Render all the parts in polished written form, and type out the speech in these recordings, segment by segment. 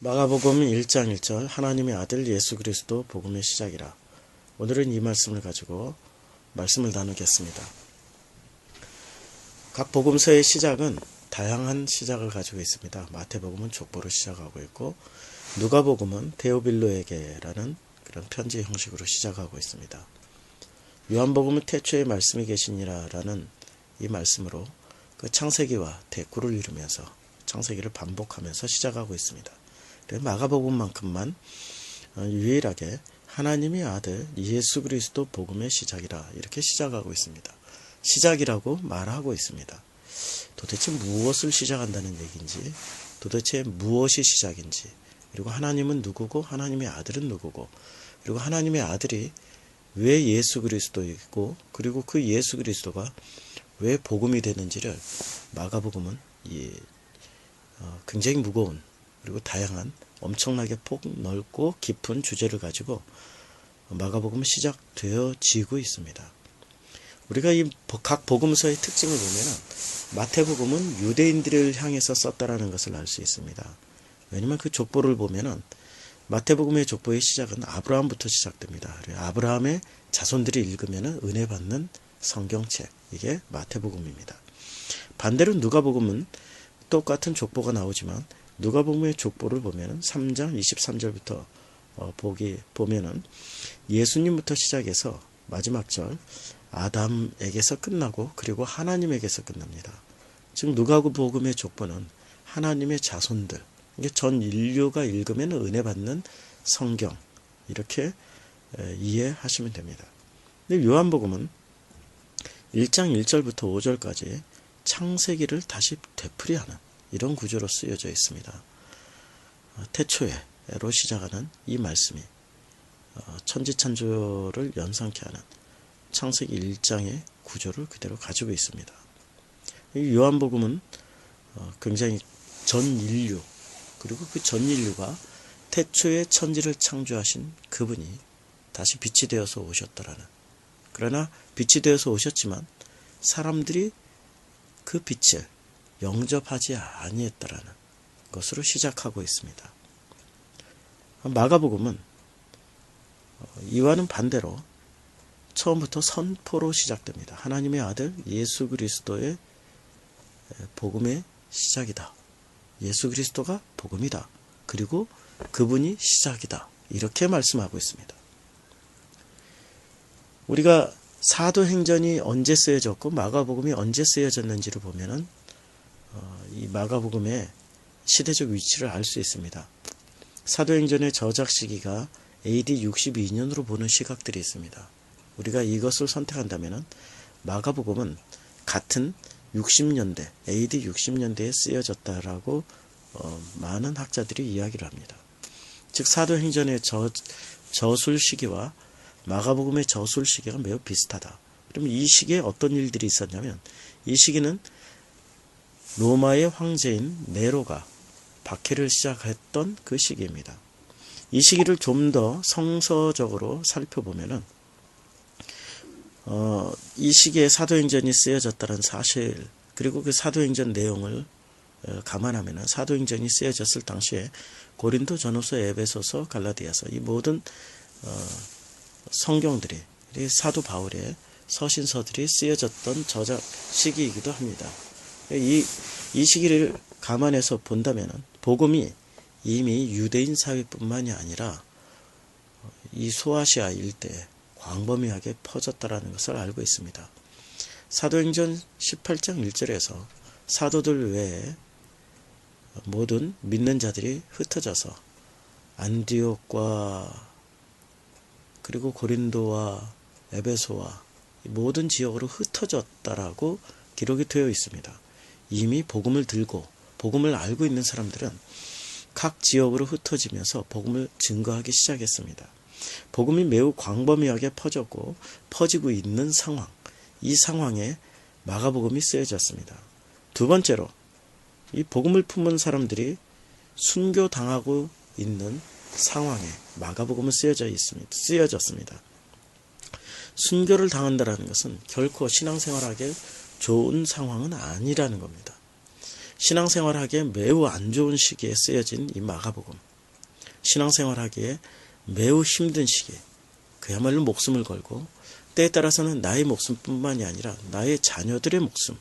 마가복음 1장 1절 하나님의 아들 예수 그리스도 복음의 시작이라. 오늘은 이 말씀을 가지고 말씀을 나누겠습니다. 각 복음서의 시작은 다양한 시작을 가지고 있습니다. 마태복음은 족보로 시작하고 있고, 누가복음은 데오빌로에게라는 그런 편지 형식으로 시작하고 있습니다. 요한복음은 태초에 말씀이 계시니라라는 이 말씀으로 그 창세기와 대꾸를 이루면서 창세기를 반복하면서 시작하고 있습니다. 마가복음만큼만 유일하게 하나님의 아들 예수 그리스도 복음의 시작이라 이렇게 시작하고 있습니다. 시작이라고 말하고 있습니다. 도대체 무엇을 시작한다는 얘기인지, 도대체 무엇이 시작인지, 그리고 하나님은 누구고 하나님의 아들은 누구고, 그리고 하나님의 아들이 왜 예수 그리스도이고, 그리고 그 예수 그리스도가 왜 복음이 되는지를 마가복음은 굉장히 무거운, 그리고 다양한 엄청나게 폭넓고 깊은 주제를 가지고 마가복음은 시작되어지고 있습니다. 우리가 이 각 복음서의 특징을 보면 마태복음은 유대인들을 향해서 썼다라는 것을 알 수 있습니다. 왜냐하면 그 족보를 보면 마태복음의 족보의 시작은 아브라함부터 시작됩니다. 아브라함의 자손들이 읽으면 은혜 받는 성경책, 이게 마태복음입니다. 반대로 누가복음은 똑같은 족보가 나오지만 누가복음의 족보를 보면 3장 23절부터 보면은 예수님부터 시작해서 마지막 절 아담에게서 끝나고, 그리고 하나님에게서 끝납니다. 즉 누가복음의 족보는 하나님의 자손들, 이게 전 인류가 읽으면 은혜 받는 성경, 이렇게 이해하시면 됩니다. 근데 요한복음은 1장 1절부터 5절까지 창세기를 다시 되풀이하는 이런 구조로 쓰여져 있습니다. 태초에로 시작하는 이 말씀이 천지창조를 연상케 하는 창세기 1장의 구조를 그대로 가지고 있습니다. 이 요한복음은 굉장히 전 인류, 그리고 그 전 인류가 태초에 천지를 창조하신 그분이 다시 빛이 되어서 오셨더라는, 그러나 빛이 되어서 오셨지만 사람들이 그 빛을 영접하지 아니했다라는 것으로 시작하고 있습니다. 마가복음은 이와는 반대로 처음부터 선포로 시작됩니다. 하나님의 아들 예수 그리스도의 복음의 시작이다. 예수 그리스도가 복음이다. 그리고 그분이 시작이다. 이렇게 말씀하고 있습니다. 우리가 사도행전이 언제 쓰여졌고 마가복음이 언제 쓰여졌는지를 보면은 이 마가복음의 시대적 위치를 알 수 있습니다. 사도행전의 저작 시기가 AD 62년으로 보는 시각들이 있습니다. 우리가 이것을 선택한다면 마가복음은 같은 60년대, AD 60년대에 쓰여졌다라고 많은 학자들이 이야기를 합니다. 즉 사도행전의 저술 시기와 마가복음의 저술 시기가 매우 비슷하다. 그러면 이 시기에 어떤 일들이 있었냐면, 이 시기는 로마의 황제인 네로가 박해를 시작했던 그 시기입니다. 이 시기를 좀 더 성서적으로 살펴보면은 이 시기에 사도행전이 쓰여졌다는 사실, 그리고 그 사도행전 내용을 감안하면은 사도행전이 쓰여졌을 당시에 고린도, 전후서, 에베소서, 갈라디아서, 이 모든 성경들이 사도 바울의 서신서들이 쓰여졌던 저작 시기이기도 합니다. 이 시기를 감안해서 본다면 복음이 이미 유대인 사회뿐만이 아니라 이 소아시아 일대에 광범위하게 퍼졌다라는 것을 알고 있습니다. 사도행전 18장 1절에서 사도들 외에 모든 믿는 자들이 흩어져서 안디옥과 그리고 고린도와 에베소와 모든 지역으로 흩어졌다라고 기록이 되어 있습니다. 이미 복음을 들고 복음을 알고 있는 사람들은 각 지역으로 흩어지면서 복음을 증거하기 시작했습니다. 복음이 매우 광범위하게 퍼졌고 퍼지고 있는 상황, 이 상황에 마가복음이 쓰여졌습니다. 두 번째로 이 복음을 품은 사람들이 순교당하고 있는 상황에 마가복음은 쓰여졌습니다. 순교를 당한다는 것은 결코 신앙생활하기 좋은 상황은 아니라는 겁니다. 신앙생활하기에 매우 안 좋은 시기에 쓰여진 이 마가복음, 신앙생활하기에 매우 힘든 시기, 그야말로 목숨을 걸고 때에 따라서는 나의 목숨뿐만이 아니라 나의 자녀들의 목숨,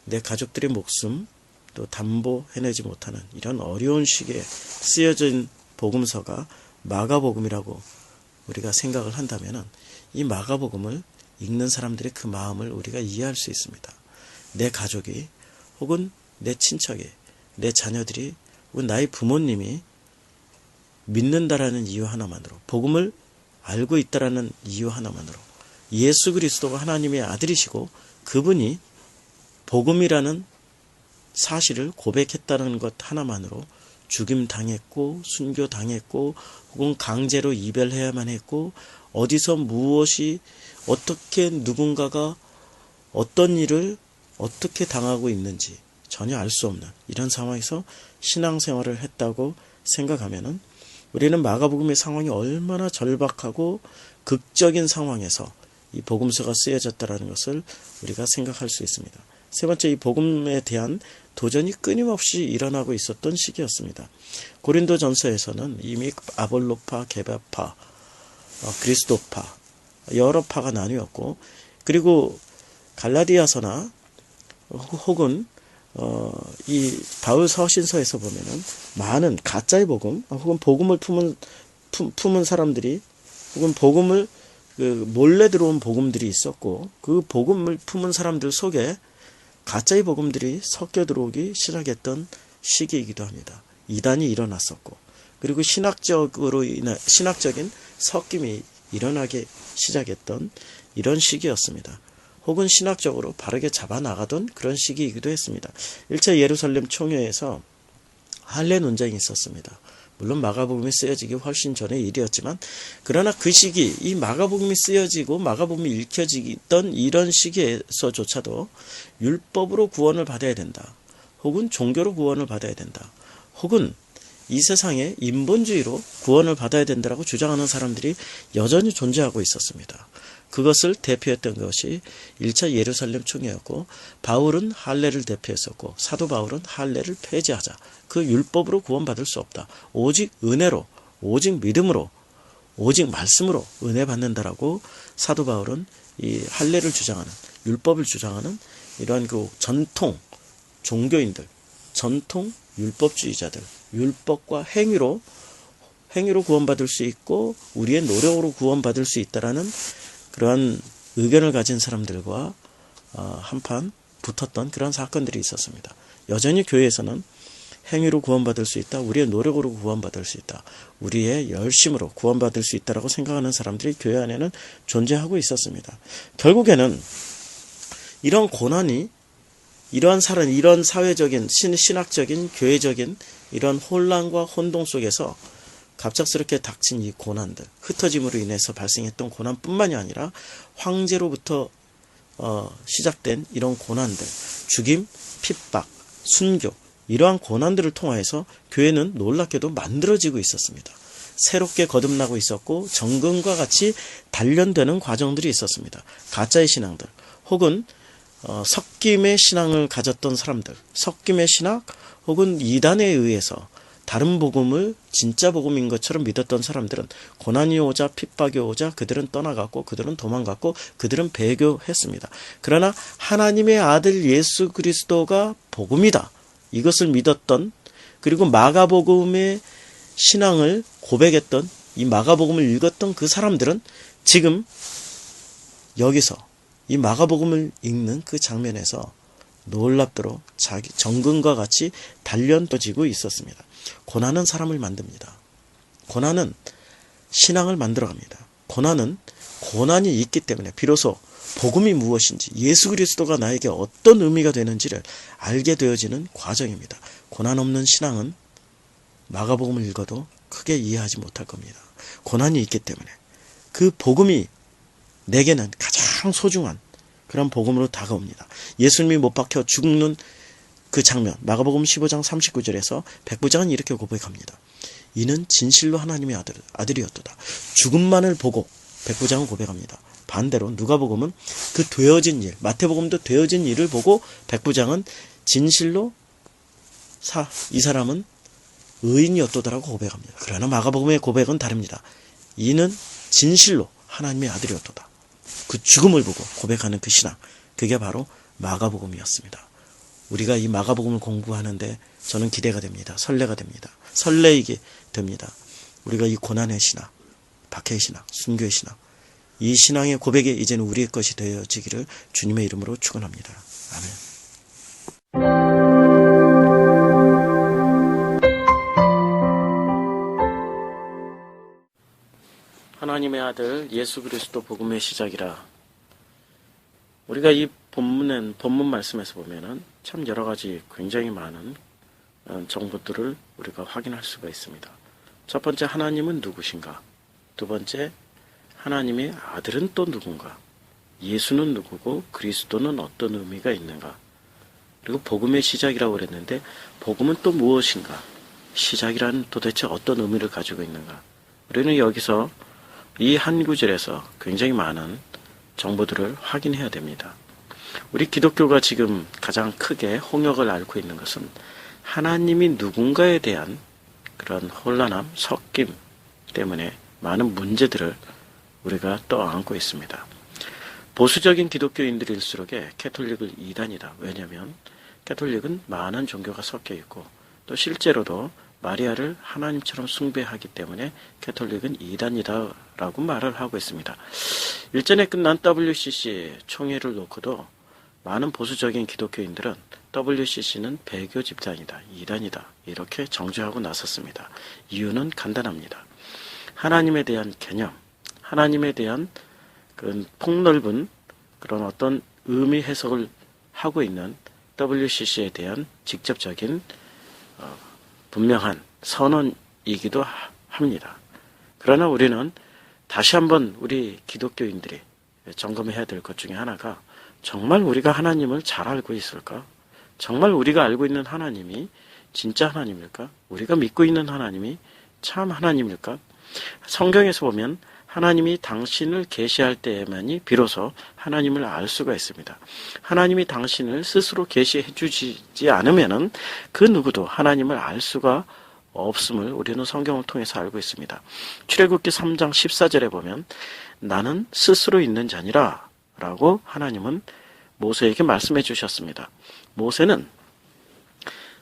내 가족들의 목숨 또 담보해내지 못하는 이런 어려운 시기에 쓰여진 복음서가 마가복음이라고 우리가 생각을 한다면 이 마가복음을 읽는 사람들의 그 마음을 우리가 이해할 수 있습니다. 내 가족이 혹은 내 친척이, 내 자녀들이 혹은 나의 부모님이 믿는다라는 이유 하나만으로, 복음을 알고 있다라는 이유 하나만으로 예수 그리스도가 하나님의 아들이시고 그분이 복음이라는 사실을 고백했다는 것 하나만으로 죽임당했고 순교당했고 혹은 강제로 이별해야만 했고 어디서 무엇이 어떻게 누군가가 어떤 일을 어떻게 당하고 있는지 전혀 알 수 없는 이런 상황에서 신앙생활을 했다고 생각하면은 우리는 마가복음의 상황이 얼마나 절박하고 극적인 상황에서 이 복음서가 쓰여졌다는 것을 우리가 생각할 수 있습니다. 세 번째, 이 복음에 대한 도전이 끊임없이 일어나고 있었던 시기였습니다. 고린도전서에서는 이미 아볼로파, 게바파, 그리스도파 여러 파가 나뉘었고, 그리고 갈라디아서나 혹은 이 바울 서신서에서 보면은 많은 가짜의 복음 혹은 복음을 품은 사람들이 혹은 복음을 몰래 들어온 복음들이 있었고 그 복음을 품은 사람들 속에 가짜의 복음들이 섞여 들어오기 시작했던 시기이기도 합니다. 이단이 일어났었고 그리고 신학적인 섞임이 일어나기 시작했던 이런 시기였습니다. 혹은 신학적으로 바르게 잡아나가던 그런 시기이기도 했습니다. 1차 예루살렘 총회에서 할례 논쟁이 있었습니다. 물론 마가복음이 쓰여지기 훨씬 전의 일이었지만 그러나 그 시기, 이 마가복음이 쓰여지고 마가복음이 읽혀지던 이런 시기에서조차도 율법으로 구원을 받아야 된다. 혹은 종교로 구원을 받아야 된다. 혹은 이 세상에 인본주의로 구원을 받아야 된다고 주장하는 사람들이 여전히 존재하고 있었습니다. 그것을 대표했던 것이 1차 예루살렘 총회였고 바울은 할례를 대표했었고 사도 바울은 할례를 폐지하자. 그 율법으로 구원받을 수 없다. 오직 은혜로, 오직 믿음으로, 오직 말씀으로 은혜 받는다라고 사도 바울은 이 할례를 주장하는, 율법을 주장하는 이러한 그 전통 종교인들, 전통 율법주의자들, 율법과 행위로 구원받을 수 있고 우리의 노력으로 구원받을 수 있다라는 그러한 의견을 가진 사람들과 한판 붙었던 그런 사건들이 있었습니다. 여전히 교회에서는 행위로 구원받을 수 있다. 우리의 노력으로 구원받을 수 있다. 우리의 열심으로 구원받을 수 있다라고 생각하는 사람들이 교회 안에는 존재하고 있었습니다. 결국에는 이런 고난이 이런 사회적인 신학적인 교회적인 이런 혼란과 혼동 속에서 갑작스럽게 닥친 이 고난들, 흩어짐으로 인해서 발생했던 고난뿐만이 아니라 황제로부터 시작된 이런 고난들, 죽임, 핍박, 순교, 이러한 고난들을 통하여서 교회는 놀랍게도 만들어지고 있었습니다. 새롭게 거듭나고 있었고 정금과 같이 단련되는 과정들이 있었습니다. 가짜의 신앙들 혹은 섞임의 신앙을 가졌던 사람들, 섞임의 신학 혹은 이단에 의해서 다른 복음을 진짜 복음인 것처럼 믿었던 사람들은 고난이 오자 핍박이 오자 그들은 떠나갔고 그들은 도망갔고 그들은 배교했습니다. 그러나 하나님의 아들 예수 그리스도가 복음이다. 이것을 믿었던 그리고 마가복음의 신앙을 고백했던 이 마가복음을 읽었던 그 사람들은 지금 여기서 이 마가복음을 읽는 그 장면에서 놀랍도록 자기 정금과 같이 단련되어지고 있었습니다. 고난은 사람을 만듭니다. 고난은 신앙을 만들어갑니다. 고난이 있기 때문에 비로소 복음이 무엇인지 예수 그리스도가 나에게 어떤 의미가 되는지를 알게 되어지는 과정입니다. 고난 없는 신앙은 마가복음을 읽어도 크게 이해하지 못할 겁니다. 고난이 있기 때문에 그 복음이 내게는 가장 소중한 그런 복음으로 다가옵니다. 예수님이 못 박혀 죽는 그 장면, 마가복음 15장 39절에서 백부장은 이렇게 고백합니다. 이는 진실로 하나님의 아들이었도다. 죽음만을 보고 백부장은 고백합니다. 반대로 누가복음은 그 되어진 일, 마태복음도 되어진 일을 보고 백부장은 진실로 이 사람은 의인이었도다라고 고백합니다. 그러나 마가복음의 고백은 다릅니다. 이는 진실로 하나님의 아들이었도다. 그 죽음을 보고 고백하는 그 신앙, 그게 바로 마가복음이었습니다. 우리가 이 마가복음을 공부하는데 저는 기대가 됩니다. 설레가 됩니다. 설레이게 됩니다. 우리가 이 고난의 신앙, 박해의 신앙, 순교의 신앙, 이 신앙의 고백이 이제는 우리의 것이 되어지기를 주님의 이름으로 축원합니다. 아멘. 하나님의 아들 예수 그리스도 복음의 시작이라. 우리가 이 본문 말씀에서 보면은 참 여러 가지 굉장히 많은 정보들을 우리가 확인할 수가 있습니다. 첫 번째, 하나님은 누구신가? 두 번째, 하나님의 아들은 또 누군가? 예수는 누구고 그리스도는 어떤 의미가 있는가? 그리고 복음의 시작이라고 그랬는데 복음은 또 무엇인가? 시작이란 도대체 어떤 의미를 가지고 있는가? 우리는 여기서 이 한 구절에서 굉장히 많은 정보들을 확인해야 됩니다. 우리 기독교가 지금 가장 크게 홍역을 앓고 있는 것은 하나님이 누군가에 대한 그런 혼란함, 섞임 때문에 많은 문제들을 우리가 떠안고 있습니다. 보수적인 기독교인들일수록에 캐톨릭을 이단이다. 왜냐하면 캐톨릭은 많은 종교가 섞여 있고 또 실제로도 마리아를 하나님처럼 숭배하기 때문에 캐톨릭은 이단이다라고 말을 하고 있습니다. 일전에 끝난 WCC 총회를 놓고도 많은 보수적인 기독교인들은 WCC는 배교 집단이다, 이단이다 이렇게 정죄하고 나섰습니다. 이유는 간단합니다. 하나님에 대한 개념, 하나님에 대한 그 폭넓은 그런 어떤 의미 해석을 하고 있는 WCC에 대한 직접적인 분명한 선언이기도 합니다. 그러나 우리는 다시 한번 우리 기독교인들이 점검해야 될 것 중에 하나가 정말 우리가 하나님을 잘 알고 있을까? 정말 우리가 알고 있는 하나님이 진짜 하나님일까? 우리가 믿고 있는 하나님이 참 하나님일까? 성경에서 보면 하나님이 당신을 계시할 때에만이 비로소 하나님을 알 수가 있습니다. 하나님이 당신을 스스로 계시해 주지 않으면은 그 누구도 하나님을 알 수가 없음을 우리는 성경을 통해서 알고 있습니다. 출애굽기 3장 14절에 보면 나는 스스로 있는 자니라 라고 하나님은 모세에게 말씀해 주셨습니다. 모세는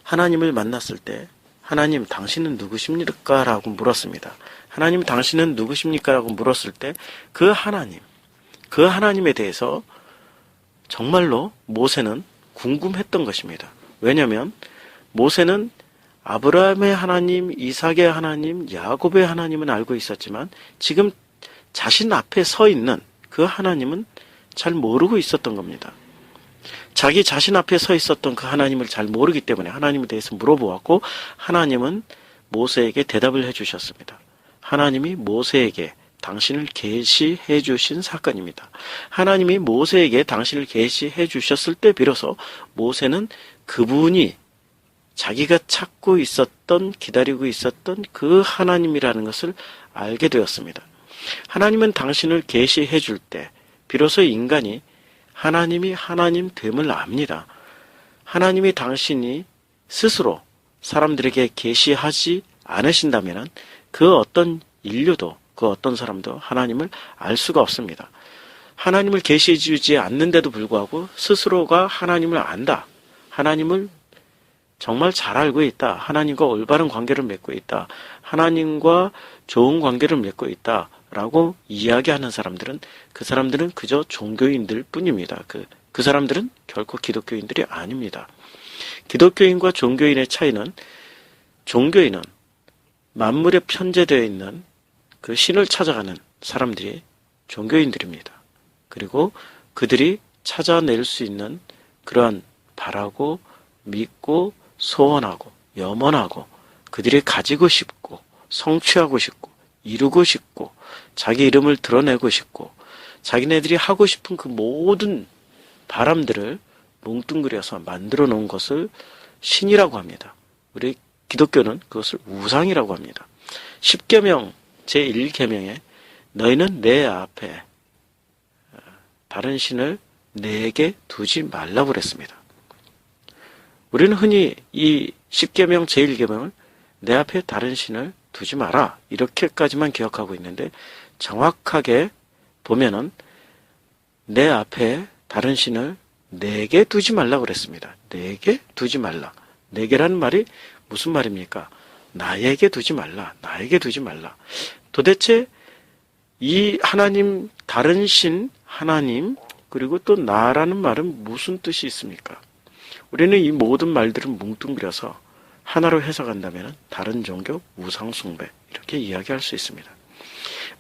하나님을 만났을 때 하나님 당신은 누구십니까? 라고 물었습니다. 하나님 당신은 누구십니까? 라고 물었을 때 그 하나님에 대해서 정말로 모세는 궁금했던 것입니다. 왜냐하면 모세는 아브라함의 하나님, 이삭의 하나님, 야곱의 하나님은 알고 있었지만 지금 자신 앞에 서 있는 그 하나님은 잘 모르고 있었던 겁니다. 자기 자신 앞에 서 있었던 그 하나님을 잘 모르기 때문에 하나님에 대해서 물어보았고 하나님은 모세에게 대답을 해주셨습니다. 하나님이 모세에게 당신을 계시해 주신 사건입니다. 하나님이 모세에게 당신을 계시해 주셨을 때 비로소 모세는 그분이 자기가 찾고 있었던, 기다리고 있었던 그 하나님이라는 것을 알게 되었습니다. 하나님은 당신을 계시해 줄 때 비로소 인간이 하나님이 하나님 됨을 압니다. 하나님이 당신이 스스로 사람들에게 계시하지 않으신다면 그 어떤 인류도 그 어떤 사람도 하나님을 알 수가 없습니다. 하나님을 계시해 주지 않는데도 불구하고 스스로가 하나님을 안다. 하나님을 정말 잘 알고 있다. 하나님과 올바른 관계를 맺고 있다. 하나님과 좋은 관계를 맺고 있다. 라고 이야기하는 사람들은 그 사람들은 그저 종교인들 뿐입니다. 그 사람들은 결코 기독교인들이 아닙니다. 기독교인과 종교인의 차이는 종교인은 만물에 편재되어 있는 그 신을 찾아가는 사람들이 종교인들입니다. 그리고 그들이 찾아낼 수 있는 그러한 바라고 믿고 소원하고 염원하고 그들이 가지고 싶고 성취하고 싶고 이루고 싶고 자기 이름을 드러내고 싶고 자기네들이 하고 싶은 그 모든 바람들을 뭉뚱그려서 만들어 놓은 것을 신이라고 합니다. 우리 기독교는 그것을 우상이라고 합니다. 10계명 제1계명에 너희는 내 앞에 다른 신을 내게 두지 말라고 그랬습니다. 우리는 흔히 이 10계명 제1계명을 내 앞에 다른 신을 두지 마라. 이렇게까지만 기억하고 있는데 정확하게 보면은 내 앞에 다른 신을 4개 두지 말라 그랬습니다. 4개 두지 말라. 4개라는 말이 무슨 말입니까? 나에게 두지 말라. 나에게 두지 말라. 도대체 이 하나님, 다른 신, 하나님, 그리고 또 나라는 말은 무슨 뜻이 있습니까? 우리는 이 모든 말들을 뭉뚱그려서 하나로 해석한다면 다른 종교, 우상숭배 이렇게 이야기할 수 있습니다.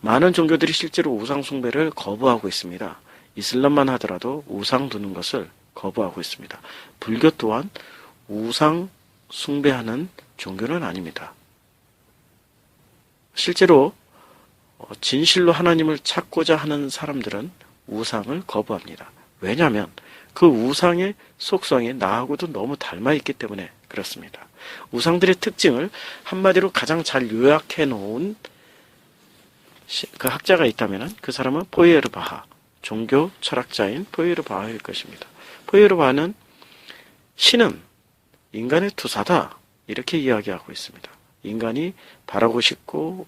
많은 종교들이 실제로 우상숭배를 거부하고 있습니다. 이슬람만 하더라도 우상 두는 것을 거부하고 있습니다. 불교 또한 우상 숭배하는 종교는 아닙니다. 실제로 진실로 하나님을 찾고자 하는 사람들은 우상을 거부합니다. 왜냐하면 그 우상의 속성이 나하고도 너무 닮아 있기 때문에 그렇습니다. 우상들의 특징을 한마디로 가장 잘 요약해 놓은 그 학자가 있다면 그 사람은 포이에르바하, 종교 철학자인 포이에르바하일 것입니다. 포이에르바하는 신은 인간의 투사다 이렇게 이야기하고 있습니다. 인간이 바라고 싶고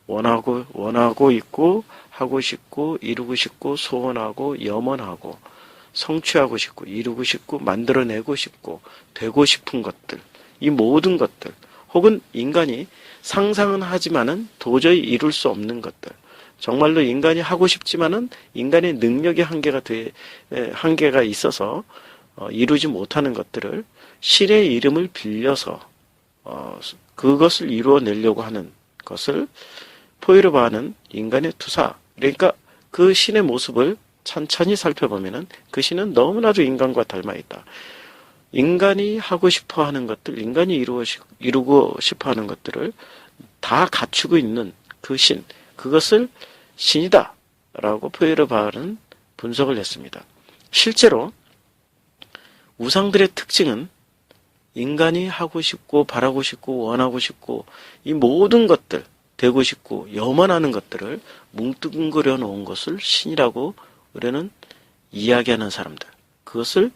원하고 있고 하고 싶고 이루고 싶고 소원하고 염원하고 성취하고 싶고 이루고 싶고 만들어내고 싶고 되고 싶은 것들, 이 모든 것들, 혹은 인간이 상상은 하지만은 도저히 이룰 수 없는 것들, 정말로 인간이 하고 싶지만은 인간의 능력의 한계가 있어서 이루지 못하는 것들을 신의 이름을 빌려서 그것을 이루어내려고 하는 것을 포이르바하는 인간의 투사, 그러니까 그 신의 모습을 천천히 살펴보면은 그 신은 너무나도 인간과 닮아 있다. 인간이 하고 싶어 하는 것들, 인간이 이루고 싶어 하는 것들을 다 갖추고 있는 그 신, 그것을 신이다 라고 포이르바하는 분석을 했습니다. 실제로 우상들의 특징은 인간이 하고 싶고 바라고 싶고 원하고 싶고 이 모든 것들, 되고 싶고 염원하는 것들을 뭉뚱그려 놓은 것을 신이라고 우리는 이야기하는 사람들, 그것을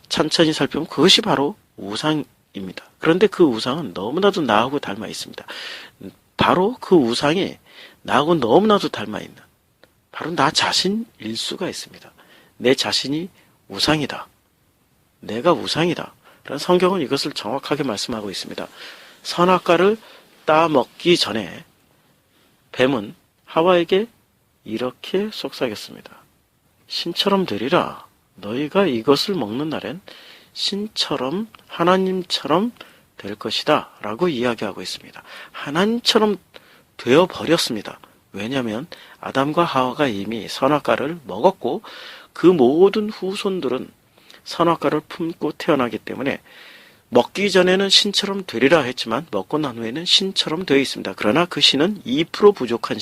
천천히 살펴보면 그것이 바로 우상입니다. 그런데 그 우상은 너무나도 나하고 닮아 있습니다. 바로 그 우상이 나하고 너무나도 닮아 있는 바로 나 자신일 수가 있습니다. 내 자신이 우상이다. 내가 우상이다. 그런 성경은 이것을 정확하게 말씀하고 있습니다. 선악과를 따먹기 전에 뱀은 하와에게 이렇게 속삭였습니다. 신처럼 되리라. 너희가 이것을 먹는 날엔 신처럼 하나님처럼 될 것이다 라고 이야기하고 있습니다. 하나님처럼 되어버렸습니다. 왜냐하면 아담과 하와가 이미 선악과를 먹었고 그 모든 후손들은 선악과를 품고 태어나기 때문에 먹기 전에는 신처럼 되리라 했지만 먹고 난 후에는 신처럼 되어 있습니다. 그러나 그 신은 2% 부족한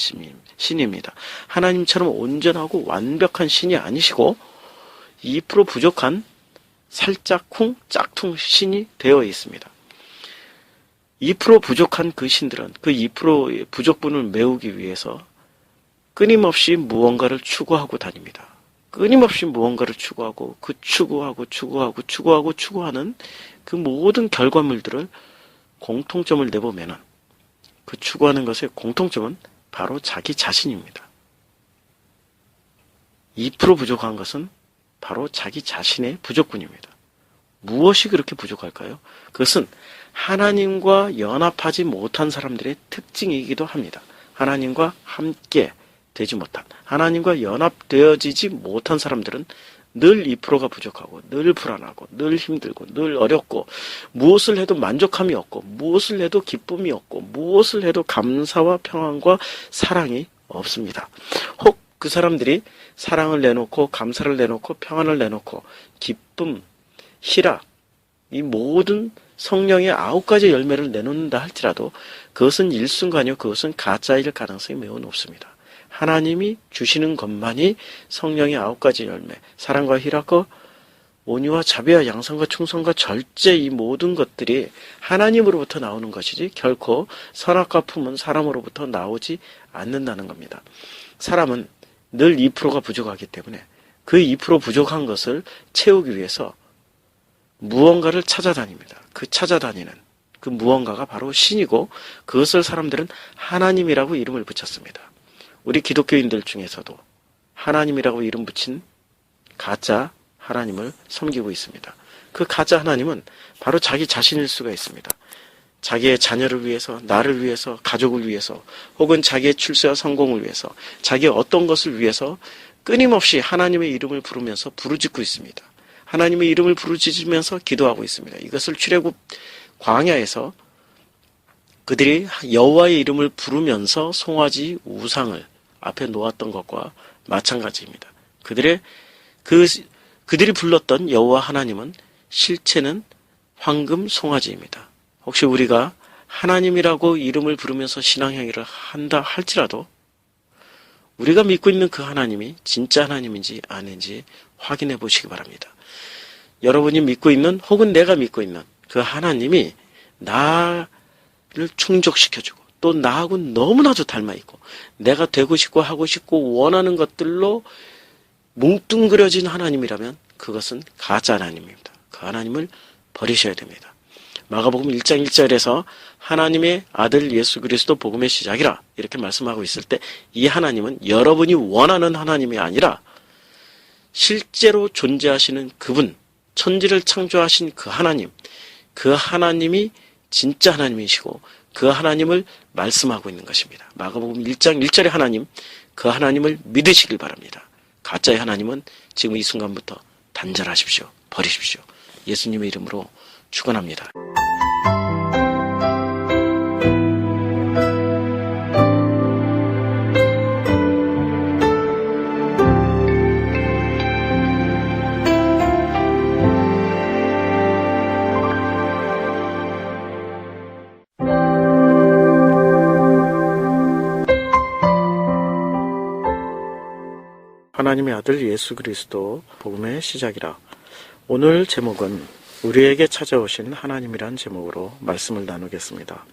신입니다. 하나님처럼 온전하고 완벽한 신이 아니시고 2% 부족한 살짝쿵 짝퉁 신이 되어 있습니다. 2% 부족한 그 신들은 그 2%의 부족분을 메우기 위해서 끊임없이 무언가를 추구하고 다닙니다. 끊임없이 무언가를 추구하고 그 추구하는 그 모든 결과물들을 공통점을 내보면은 그 추구하는 것의 공통점은 바로 자기 자신입니다. 2% 부족한 것은 바로 자기 자신의 부족분입니다. 무엇이 그렇게 부족할까요? 그것은 하나님과 연합하지 못한 사람들의 특징이기도 합니다. 하나님과 함께 되지 못한, 하나님과 연합되어지지 못한 사람들은 늘 2%가 부족하고 늘 불안하고 늘 힘들고 늘 어렵고 무엇을 해도 만족함이 없고 무엇을 해도 기쁨이 없고 무엇을 해도 감사와 평안과 사랑이 없습니다. 혹 그 사람들이 사랑을 내놓고 감사를 내놓고 평안을 내놓고 기쁨, 희락, 이 모든 성령의 9가지 열매를 내놓는다 할지라도 그것은 일순간이요, 그것은 가짜일 가능성이 매우 높습니다. 하나님이 주시는 것만이 성령의 9가지 열매, 사랑과 희락과 온유와 자비와 양성과 충성과 절제, 이 모든 것들이 하나님으로부터 나오는 것이지 결코 선악과 품은 사람으로부터 나오지 않는다는 겁니다. 사람은 늘 2%가 부족하기 때문에 그 2% 부족한 것을 채우기 위해서 무언가를 찾아다닙니다. 그 찾아다니는 그 무언가가 바로 신이고 그것을 사람들은 하나님이라고 이름을 붙였습니다. 우리 기독교인들 중에서도 하나님이라고 이름 붙인 가짜 하나님을 섬기고 있습니다. 그 가짜 하나님은 바로 자기 자신일 수가 있습니다. 자기의 자녀를 위해서, 나를 위해서, 가족을 위해서, 혹은 자기의 출세와 성공을 위해서, 자기의 어떤 것을 위해서 끊임없이 하나님의 이름을 부르면서 부르짖고 있습니다. 하나님의 이름을 부르짖으면서 기도하고 있습니다. 이것을 출애굽 광야에서 그들이 여호와의 이름을 부르면서 송아지 우상을 앞에 놓았던 것과 마찬가지입니다. 그들이 불렀던 여호와 하나님은 실체는 황금 송아지입니다. 혹시 우리가 하나님이라고 이름을 부르면서 신앙행위를 한다 할지라도 우리가 믿고 있는 그 하나님이 진짜 하나님인지 아닌지 확인해 보시기 바랍니다. 여러분이 믿고 있는 혹은 내가 믿고 있는 그 하나님이 나를 충족시켜주고 또 나하고 너무나도 닮아있고 내가 되고 싶고 하고 싶고 원하는 것들로 뭉뚱그려진 하나님이라면 그것은 가짜 하나님입니다. 그 하나님을 버리셔야 됩니다. 마가복음 1장 1절에서 하나님의 아들 예수 그리스도 복음의 시작이라 이렇게 말씀하고 있을 때 이 하나님은 여러분이 원하는 하나님이 아니라 실제로 존재하시는 그분, 천지를 창조하신 그 하나님이 진짜 하나님이시고 그 하나님을 말씀하고 있는 것입니다. 마가복음 1장 1절의 하나님, 그 하나님을 믿으시길 바랍니다. 가짜의 하나님은 지금 이 순간부터 단절하십시오. 버리십시오. 예수님의 이름으로 축원합니다. 하나님의 아들 예수 그리스도 복음의 시작이라. 오늘 제목은 우리에게 찾아오신 하나님이란 제목으로 말씀을 나누겠습니다.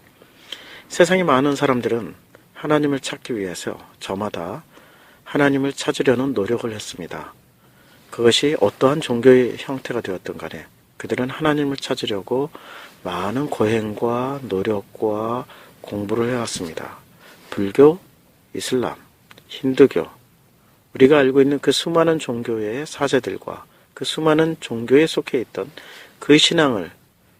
세상의 많은 사람들은 하나님을 찾기 위해서 저마다 하나님을 찾으려는 노력을 했습니다. 그것이 어떠한 종교의 형태가 되었든 간에 그들은 하나님을 찾으려고 많은 고행과 노력과 공부를 해왔습니다. 불교, 이슬람, 힌두교, 우리가 알고 있는 그 수많은 종교의 사제들과 그 수많은 종교에 속해 있던 그 신앙을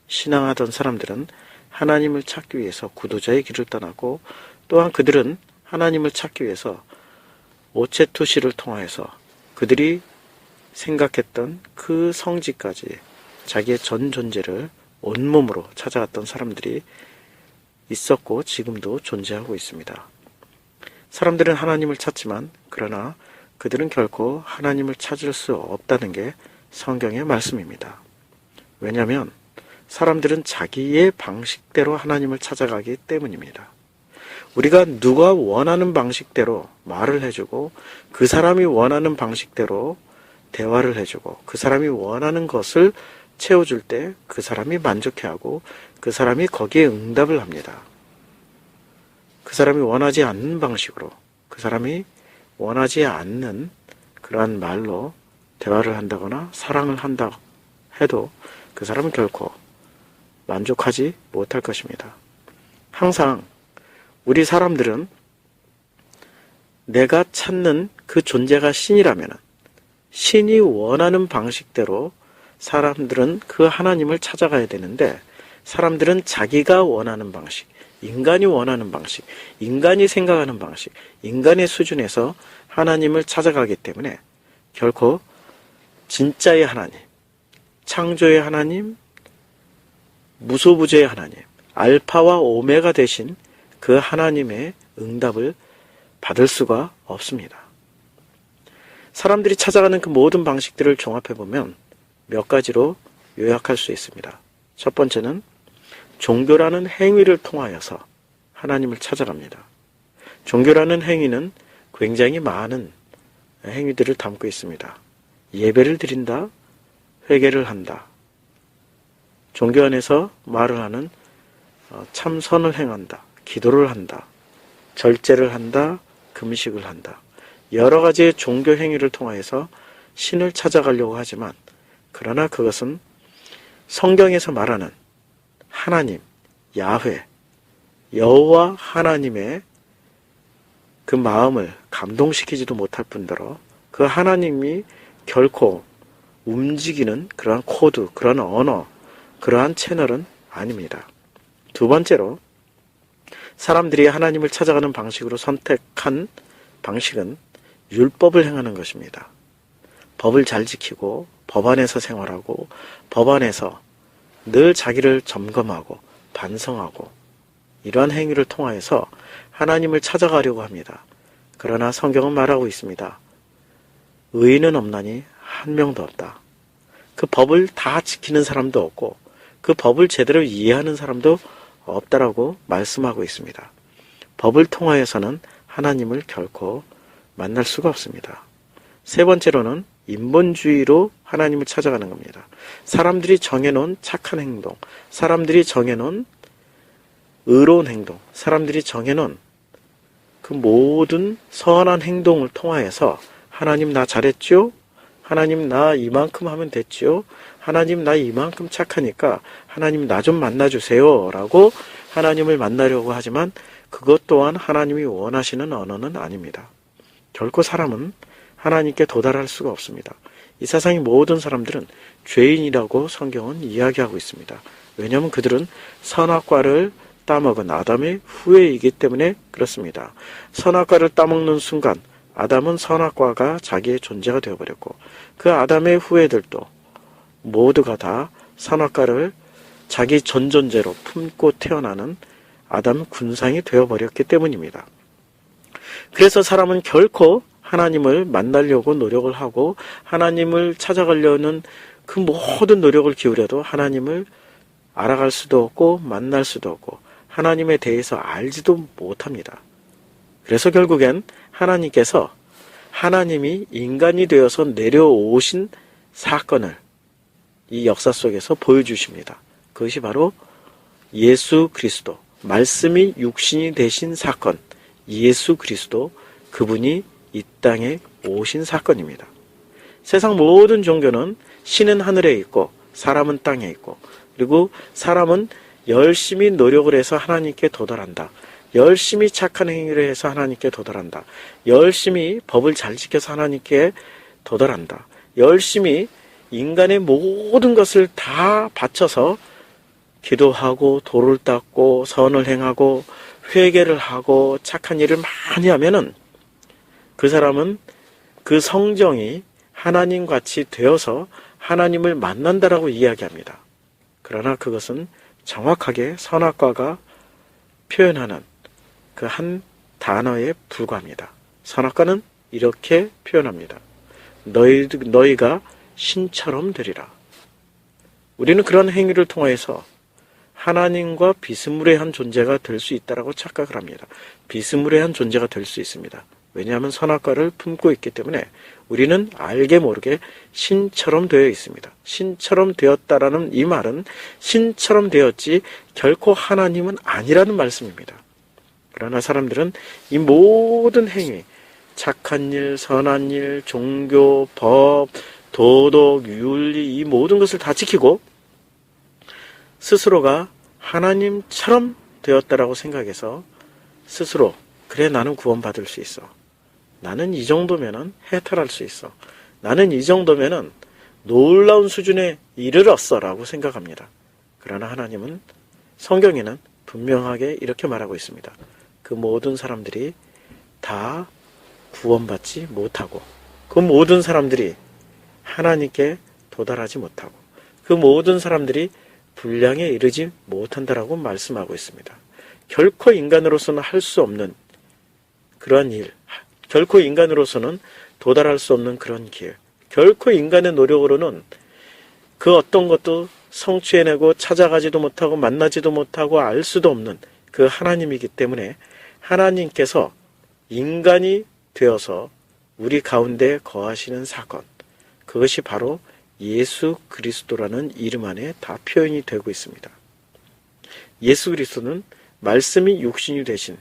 신앙하던 사람들은 하나님을 찾기 위해서 구도자의 길을 떠나고 또한 그들은 하나님을 찾기 위해서 오체투시를 통하여서 그들이 생각했던 그 성지까지 자기의 전 존재를 온몸으로 찾아갔던 사람들이 있었고 지금도 존재하고 있습니다. 사람들은 하나님을 찾지만 그러나 그들은 결코 하나님을 찾을 수 없다는 게 성경의 말씀입니다. 왜냐하면 사람들은 자기의 방식대로 하나님을 찾아가기 때문입니다. 우리가 누가 원하는 방식대로 말을 해주고 그 사람이 원하는 방식대로 대화를 해주고 그 사람이 원하는 것을 채워줄 때 그 사람이 만족해하고 그 사람이 거기에 응답을 합니다. 그 사람이 원하지 않는 방식으로 그 사람이 원하지 않는 그러한 말로 대화를 한다거나 사랑을 한다 해도 그 사람은 결코 만족하지 못할 것입니다. 항상 우리 사람들은 내가 찾는 그 존재가 신이라면 신이 원하는 방식대로 사람들은 그 하나님을 찾아가야 되는데 사람들은 자기가 원하는 방식, 인간이 원하는 방식, 인간이 생각하는 방식, 인간의 수준에서 하나님을 찾아가기 때문에 결코 진짜의 하나님, 창조의 하나님, 무소부재의 하나님, 알파와 오메가 되신 그 하나님의 응답을 받을 수가 없습니다. 사람들이 찾아가는 그 모든 방식들을 종합해보면 몇 가지로 요약할 수 있습니다. 첫 번째는 종교라는 행위를 통하여서 하나님을 찾아갑니다. 종교라는 행위는 굉장히 많은 행위들을 담고 있습니다. 예배를 드린다, 회개를 한다, 종교 안에서 말을 하는 참선을 행한다, 기도를 한다, 절제를 한다, 금식을 한다. 여러 가지의 종교 행위를 통하여서 신을 찾아가려고 하지만 그러나 그것은 성경에서 말하는 하나님, 야훼, 여호와 하나님의 그 마음을 감동시키지도 못할 뿐더러 그 하나님이 결코 움직이는 그러한 코드, 그러한 언어, 그러한 채널은 아닙니다. 두 번째로 사람들이 하나님을 찾아가는 방식으로 선택한 방식은 율법을 행하는 것입니다. 법을 잘 지키고 법 안에서 생활하고 법 안에서 늘 자기를 점검하고 반성하고 이러한 행위를 통하여서 하나님을 찾아가려고 합니다. 그러나 성경은 말하고 있습니다. 의인은 없나니 한 명도 없다. 그 법을 다 지키는 사람도 없고 그 법을 제대로 이해하는 사람도 없다라고 말씀하고 있습니다. 법을 통하여서는 하나님을 결코 만날 수가 없습니다. 세 번째로는 인본주의로 하나님을 찾아가는 겁니다. 사람들이 정해놓은 착한 행동, 사람들이 정해놓은 의로운 행동, 사람들이 정해놓은 그 모든 선한 행동을 통하여서 하나님 나 잘했죠? 하나님 나 이만큼 하면 됐죠? 하나님 나 이만큼 착하니까 하나님 나 좀 만나주세요 라고 하나님을 만나려고 하지만 그것 또한 하나님이 원하시는 언어는 아닙니다. 결코 사람은 하나님께 도달할 수가 없습니다. 이 세상의 모든 사람들은 죄인이라고 성경은 이야기하고 있습니다. 왜냐하면 그들은 선악과를 따먹은 아담의 후예이기 때문에 그렇습니다. 선악과를 따먹는 순간 아담은 선악과가 자기의 존재가 되어버렸고 그 아담의 후예들도 모두가 다 선악과를 자기 전존재로 품고 태어나는 아담 군상이 되어버렸기 때문입니다. 그래서 사람은 결코 하나님을 만나려고 노력을 하고 하나님을 찾아가려는 그 모든 노력을 기울여도 하나님을 알아갈 수도 없고 만날 수도 없고 하나님에 대해서 알지도 못합니다. 그래서 결국엔 하나님께서 하나님이 인간이 되어서 내려오신 사건을 이 역사 속에서 보여주십니다. 그것이 바로 예수 그리스도, 말씀이 육신이 되신 사건, 예수 그리스도, 그분이 이 땅에 오신 사건입니다. 세상 모든 종교는 신은 하늘에 있고 사람은 땅에 있고 그리고 사람은 열심히 노력을 해서 하나님께 도달한다. 열심히 착한 행위를 해서 하나님께 도달한다. 열심히 법을 잘 지켜서 하나님께 도달한다. 열심히 인간의 모든 것을 다 바쳐서 기도하고 도를 닦고 선을 행하고 회개를 하고 착한 일을 많이 하면은 그 사람은 그 성정이 하나님같이 되어서 하나님을 만난다라고 이야기합니다. 그러나 그것은 정확하게 선악과가 표현하는 그 한 단어에 불과합니다. 선악과는 이렇게 표현합니다. 너희가 신처럼 되리라. 우리는 그런 행위를 통해서 하나님과 비스무리한 존재가 될 수 있다고 착각을 합니다. 비스무리한 존재가 될 수 있습니다. 왜냐하면 선악과를 품고 있기 때문에 우리는 알게 모르게 신처럼 되어 있습니다. 신처럼 되었다라는 이 말은 신처럼 되었지 결코 하나님은 아니라는 말씀입니다. 그러나 사람들은 이 모든 행위, 착한 일, 선한 일, 종교, 법, 도덕, 윤리 이 모든 것을 다 지키고 스스로가 하나님처럼 되었다라고 생각해서 스스로 그래 나는 구원받을 수 있어. 나는 이 정도면은 해탈할 수 있어. 나는 이 정도면은 놀라운 수준에 이르렀어라고 생각합니다. 그러나 하나님은 성경에는 분명하게 이렇게 말하고 있습니다. 그 모든 사람들이 다 구원받지 못하고 그 모든 사람들이 하나님께 도달하지 못하고 그 모든 사람들이 분량에 이르지 못한다라고 말씀하고 있습니다. 결코 인간으로서는 할 수 없는 그러한 일, 결코 인간으로서는 도달할 수 없는 그런 길, 결코 인간의 노력으로는 그 어떤 것도 성취해내고 찾아가지도 못하고 만나지도 못하고 알 수도 없는 그 하나님이기 때문에 하나님께서 인간이 되어서 우리 가운데 거하시는 사건, 그것이 바로 예수 그리스도라는 이름 안에 다 표현이 되고 있습니다. 예수 그리스도는 말씀이 육신이 되신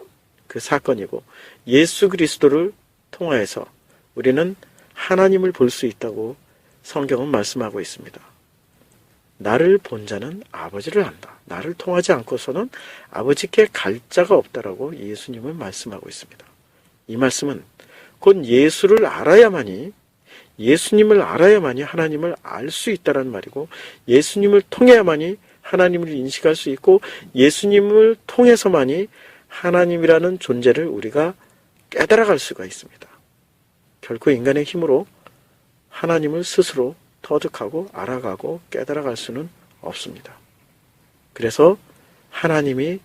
그 사건이고 예수 그리스도를 통하여서 우리는 하나님을 볼 수 있다고 성경은 말씀하고 있습니다. 나를 본 자는 아버지를 안다. 나를 통하지 않고서는 아버지께 갈 자가 없다라고 예수님은 말씀하고 있습니다. 이 말씀은 곧 예수님을 알아야만이 하나님을 알 수 있다는 말이고, 예수님을 통해야만이 하나님을 인식할 수 있고, 예수님을 통해서만이 하나님이라는 존재를 우리가 깨달아갈 수가 있습니다. 결코 인간의 힘으로 하나님을 스스로 터득하고 알아가고 깨달아갈 수는 없습니다. 그래서 하나님이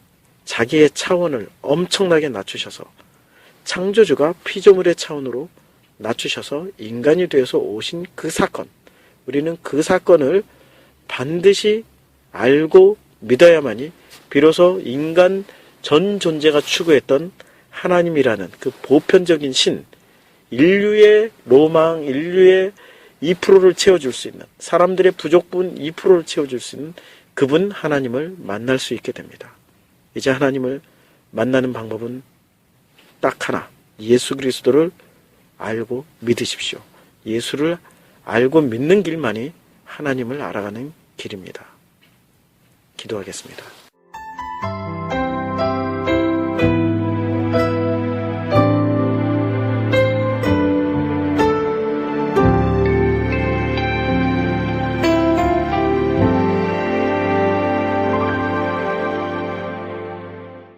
자기의 차원을 엄청나게 낮추셔서 창조주가 피조물의 차원으로 낮추셔서 인간이 되어서 오신 그 사건, 우리는 그 사건을 반드시 알고 믿어야만이 비로소 인간 전 존재가 추구했던 하나님이라는 그 보편적인 신, 인류의 로망, 인류의 2%를 채워줄 수 있는, 사람들의 부족분 2%를 채워줄 수 있는 그분 하나님을 만날 수 있게 됩니다. 이제 하나님을 만나는 방법은 딱 하나, 예수 그리스도를 알고 믿으십시오. 예수를 알고 믿는 길만이 하나님을 알아가는 길입니다. 기도하겠습니다.